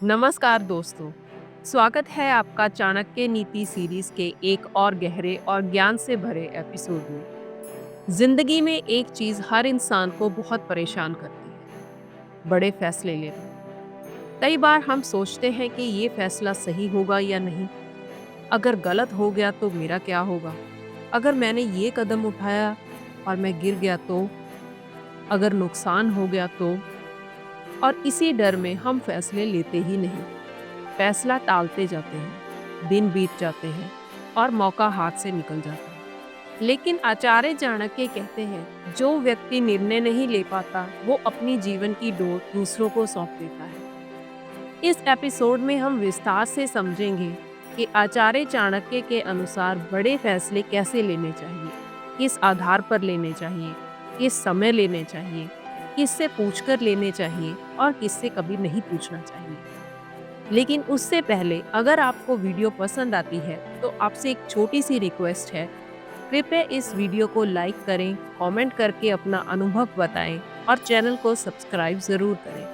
नमस्कार दोस्तों। स्वागत है आपका चाणक्य नीति सीरीज के एक और गहरे और ज्ञान से भरे एपिसोड में। जिंदगी में एक चीज हर इंसान को बहुत परेशान करती है, बड़े फैसले लेना। कई बार हम सोचते हैं कि ये फैसला सही होगा या नहीं। अगर गलत हो गया तो मेरा क्या होगा? अगर मैंने ये कदम उठाया और मैं गिर गया तो? अगर नुकसान हो गया तो? और इसी डर में हम फैसले लेते ही नहीं, फैसला टालते जाते हैं। दिन बीत जाते हैं और मौका हाथ से निकल जाता है। लेकिन आचार्य चाणक्य कहते हैं, जो व्यक्ति निर्णय नहीं ले पाता वो अपनी जीवन की डोर दूसरों को सौंप देता है। इस एपिसोड में हम विस्तार से समझेंगे कि आचार्य चाणक्य के अनुसार बड़े फैसले कैसे लेने चाहिए, किस आधार पर लेने चाहिए, किस समय लेने चाहिए, किससे पूछकर लेने चाहिए और किससे कभी नहीं पूछना चाहिए। लेकिन उससे पहले अगर आपको वीडियो पसंद आती है तो आपसे एक छोटी सी रिक्वेस्ट है। कृपया इस वीडियो को लाइक करें, कमेंट करके अपना अनुभव बताएं और चैनल को सब्सक्राइब ज़रूर करें,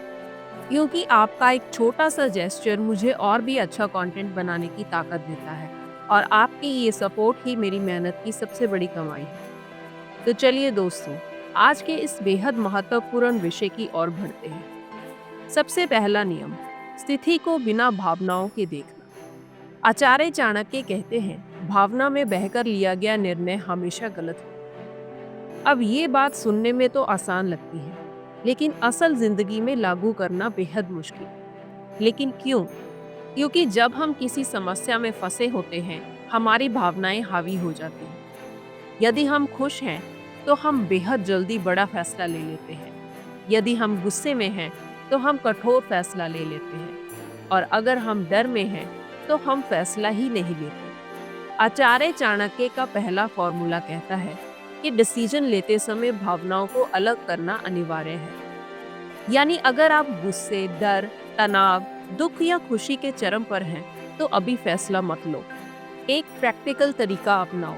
क्योंकि आपका एक छोटा सा जेस्चर मुझे और भी अच्छा कंटेंट बनाने की ताकत देता है और आपकी ये सपोर्ट ही मेरी मेहनत की सबसे बड़ी कमाई है। तो चलिए दोस्तों, आज के इस बेहद महत्वपूर्ण विषय की ओर बढ़ते हैं। सबसे पहला नियम, स्थिति को बिना भावनाओं के देखना। आचार्य चाणक्य कहते हैं, भावना में बहकर लिया गया निर्णय हमेशा गलत होता है। अब ये बात सुनने में तो आसान लगती है, लेकिन असल जिंदगी में लागू करना बेहद मुश्किल है। लेकिन क्यों? क्योंकि जब हम किसी समस्या में फंसे होते हैं, हमारी भावनाएं हावी हो जाती हैं। यदि हम खुश हैं, तो हम बेहद जल्दी बड़ा फैसला ले लेते हैं। यदि हम गुस्से में हैं, तो हम कठोर फैसला ले लेते हैं। और अगर हम डर में हैं, तो हम फैसला ही नहीं लेते। आचार्य चाणक्य का पहला फॉर्मूला कहता है कि डिसीजन लेते समय भावनाओं को अलग करना अनिवार्य है। यानी अगर आप गुस्से, डर, तनाव, दुख या खुशी के चरम पर हैं, तो अभी फैसला मत लो। एक प्रैक्टिकल तरीका अपनाओ।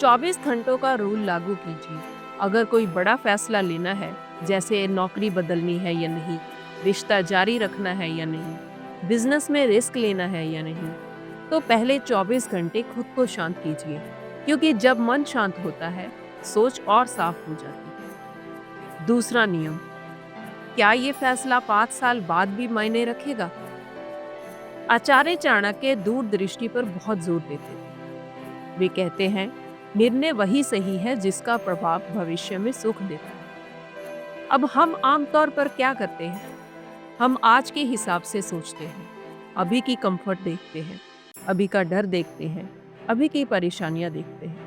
24 घंटों का रूल लागू कीजिए। अगर कोई बड़ा फैसला लेना है, जैसे नौकरी बदलनी है या नहीं, रिश्ता जारी रखना है या नहीं, बिजनेस में रिस्क लेना है या नहीं, तो पहले 24 घंटे खुद को शांत कीजिए, क्योंकि जब मन शांत होता है, सोच और साफ हो जाती है। दूसरा नियम, क्या ये फैसला 5 साल बाद भी मायने रखेगा? आचार्य चाणक्य दूरदृष्टि पर बहुत जोर देते थे। वे कहते हैं, निर्णय वही सही है जिसका प्रभाव भविष्य में सुख देता है। अब हम आमतौर पर क्या करते हैं? हम आज के हिसाब से सोचते हैं, अभी की कंफर्ट देखते हैं, अभी का डर देखते हैं, अभी की परेशानियां देखते हैं।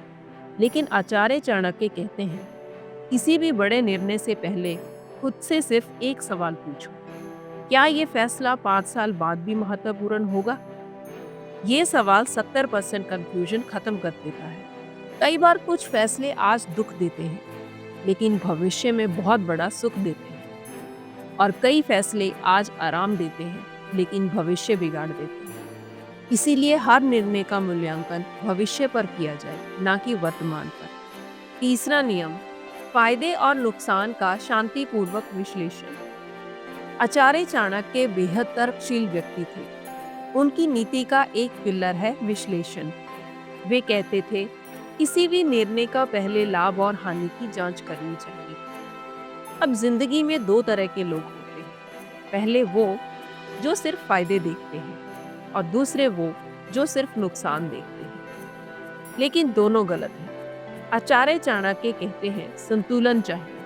लेकिन आचार्य चाणक्य कहते हैं, किसी भी बड़े निर्णय से पहले खुद से सिर्फ एक सवाल पूछो, क्या ये फैसला 5 साल बाद भी महत्वपूर्ण होगा? ये सवाल 70% कंफ्यूजन खत्म कर देता है। कई बार कुछ फैसले आज दुख देते हैं, लेकिन भविष्य में बहुत बड़ा सुख देते हैं। और कई फैसले आज आराम देते हैं, लेकिन भविष्य बिगाड़ देते हैं। इसीलिए हर निर्णय का मूल्यांकन भविष्य पर किया जाए, ना कि वर्तमान पर। तीसरा नियम, फायदे और नुकसान का शांतिपूर्वक विश्लेषण। आचार्य चाणक्य बेहद तर्कशील व्यक्ति थे। उनकी नीति का एक पिलर है विश्लेषण। वे कहते थे, किसी भी निर्णय का पहले लाभ और हानि की जांच करनी चाहिए। अब जिंदगी में दो तरह के लोग होते हैं। पहले वो जो सिर्फ फायदे देखते हैं और दूसरे वो जो सिर्फ नुकसान देखते हैं। लेकिन दोनों गलत हैं। आचार्य चाणक्य कहते हैं, संतुलन चाहिए।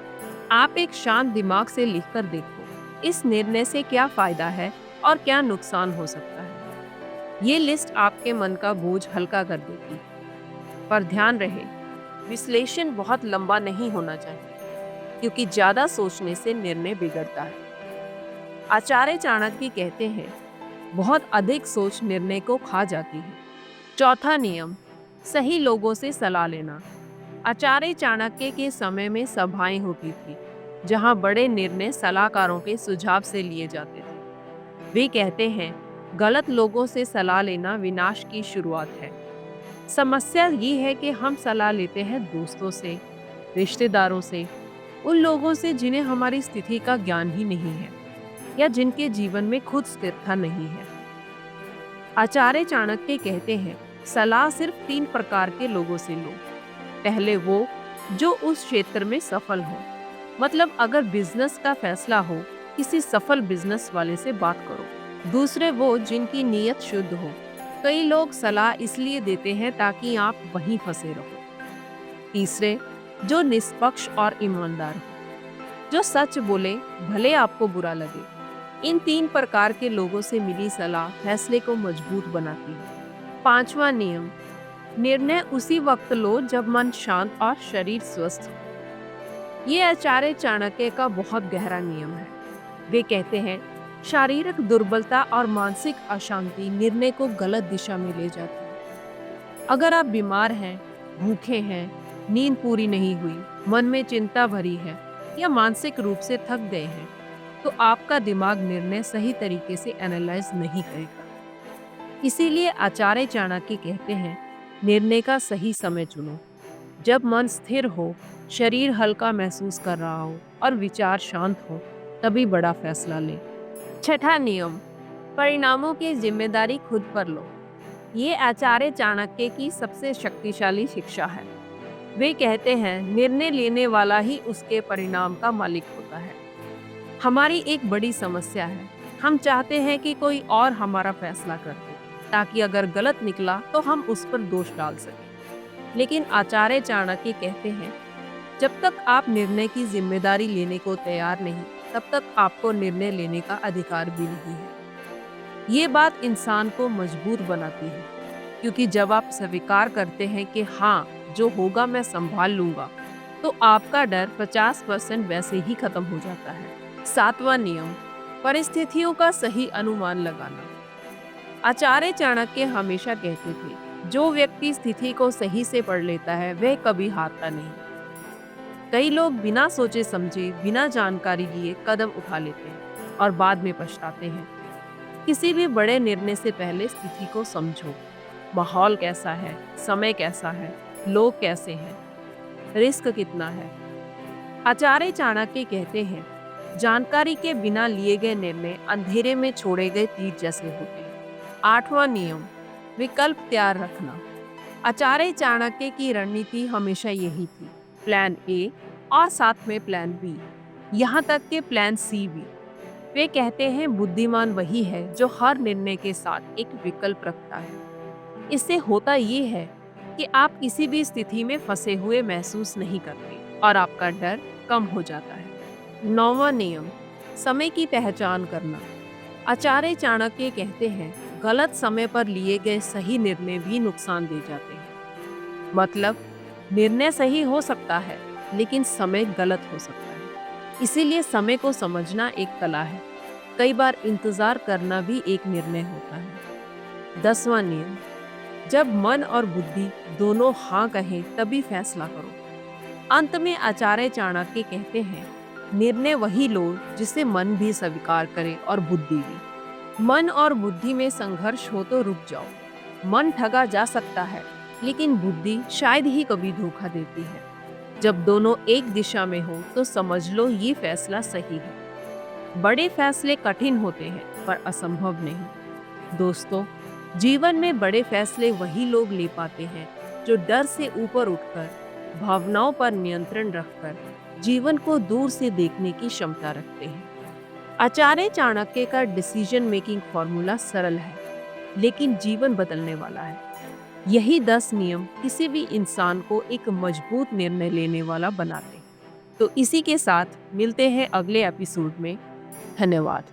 आप एक शांत दिमाग से लिखकर देखो, इस निर्णय से क्या फायदा है और क्या नुकसान हो सकता है। ये लिस्ट आपके मन का बोझ हल्का कर देगी। पर ध्यान रहे, विश्लेषण बहुत लंबा नहीं होना चाहिए, क्योंकि ज्यादा सोचने से निर्णय बिगड़ता है। आचार्य चाणक्य कहते हैं, बहुत अधिक सोच निर्णय को खा जाती है। चौथा नियम, सही लोगों से सलाह लेना। आचार्य चाणक्य के समय में सभाएं होती थी, जहां बड़े निर्णय सलाहकारों के सुझाव से लिए जाते थे। वे कहते हैं, गलत लोगों से सलाह लेना विनाश की शुरुआत है। समस्या ये है कि हम सलाह लेते हैं दोस्तों से, रिश्तेदारों से, उन लोगों से जिन्हें हमारी स्थिति का ज्ञान ही नहीं है। या जिनके जीवन में खुद स्थिरता नहीं है। आचार्य चाणक्य कहते हैं, सलाह सिर्फ 3 प्रकार के लोगों से लो। पहले वो जो उस क्षेत्र में सफल हो, मतलब अगर बिजनेस का फैसला हो, किसी सफल बिजनेस वाले से बात करो। दूसरे वो जिनकी नीयत शुद्ध हो। कई लोग सलाह इसलिए देते हैं ताकि आप वहीं फंसे रहो। तीसरे जो निष्पक्ष और ईमानदार हो, जो सच बोले भले आपको बुरा लगे। इन 3 प्रकार के लोगों से मिली सलाह फैसले को मजबूत बनाती है। 5वां नियम, निर्णय उसी वक्त लो जब मन शांत और शरीर स्वस्थ हो। ये आचार्य चाणक्य का बहुत गहरा नियम है। वे कहते हैं, शारीरिक दुर्बलता और मानसिक अशांति निर्णय को गलत दिशा में ले जाती है। अगर आप बीमार हैं, भूखे हैं, नींद पूरी नहीं हुई, मन में चिंता भरी है या मानसिक रूप से थक गए हैं, तो आपका दिमाग निर्णय सही तरीके से एनालाइज नहीं करेगा। इसीलिए आचार्य चाणक्य कहते हैं, निर्णय का सही समय चुनो। जब मन स्थिर हो, शरीर हल्का महसूस कर रहा हो और विचार शांत हो, तभी बड़ा फैसला लें। 6वां नियम, परिणामों की जिम्मेदारी खुद पर लो। ये आचार्य चाणक्य की सबसे शक्तिशाली शिक्षा है। वे कहते हैं, निर्णय लेने वाला ही उसके परिणाम का मालिक होता है। हमारी एक बड़ी समस्या है, हम चाहते हैं कि कोई और हमारा फैसला कर दे, ताकि अगर गलत निकला तो हम उस पर दोष डाल सकें। लेकिन आचार्य चाणक्य कहते हैं, जब तक आप निर्णय की जिम्मेदारी लेने को तैयार नहीं, तब तक आपको निर्णय लेने का अधिकार भी नहीं है। ये बात इंसान को मजबूर बनाती है, क्योंकि जब आप स्वीकार करते हैं कि हाँ, जो होगा मैं संभाल लूंगा, तो आपका डर 50% वैसे ही खत्म हो जाता है। 7वां नियम, परिस्थितियों का सही अनुमान लगाना। आचार्य चाणक्य हमेशा कहते थे, जो व्यक्ति स्थिति को सही से पढ़ लेता है, वह कभी हारता नहीं। कई लोग बिना सोचे समझे, बिना जानकारी लिए कदम उठा लेते हैं और बाद में पछताते हैं। किसी भी बड़े निर्णय से पहले स्थिति को समझो। माहौल कैसा है, समय कैसा है, लोग कैसे हैं, रिस्क कितना है। आचार्य चाणक्य कहते हैं, जानकारी के बिना लिए गए निर्णय अंधेरे में छोड़े गए तीर जैसे होते हैं। 8वां नियम, विकल्प तैयार रखना। आचार्य चाणक्य की रणनीति हमेशा यही थी, प्लान ए और साथ में प्लान बी, यहाँ तक कि प्लान सी भी। वे कहते हैं, बुद्धिमान वही है जो हर निर्णय के साथ एक विकल्प रखता है। इससे होता ये है कि आप किसी भी स्थिति में फंसे हुए महसूस नहीं करते और आपका डर कम हो जाता है। 9वां नियम, समय की पहचान करना। आचार्य चाणक्य कहते हैं, गलत समय पर लिए गए सही निर्णय भी नुकसान दे जाते हैं। मतलब निर्णय सही हो सकता है, लेकिन समय गलत हो सकता है। इसीलिए समय को समझना एक कला है। कई बार इंतजार करना भी एक निर्णय होता है। 10वां नियम, जब मन और बुद्धि दोनों हाँ कहें तभी फैसला करो। अंत में आचार्य चाणक्य कहते हैं, निर्णय वही लो जिसे मन भी स्वीकार करे और बुद्धि भी। मन और बुद्धि में संघर्ष हो तो रुक जाओ। मन ठगा जा सकता है, लेकिन बुद्धि शायद ही कभी धोखा देती है। जब दोनों एक दिशा में हो तो समझ लो ये फैसला सही है। बड़े फैसले कठिन होते हैं, पर असंभव नहीं। दोस्तों, जीवन में बड़े फैसले वही लोग ले पाते हैं जो डर से ऊपर उठकर, भावनाओं पर नियंत्रण रखकर जीवन को दूर से देखने की क्षमता रखते हैं। आचार्य चाणक्य का डिसीजन मेकिंग फॉर्मूला सरल है, लेकिन जीवन बदलने वाला है। यही 10 नियम किसी भी इंसान को एक मजबूत निर्णय लेने वाला बनाते हैं। तो इसी के साथ मिलते हैं अगले एपिसोड में। धन्यवाद।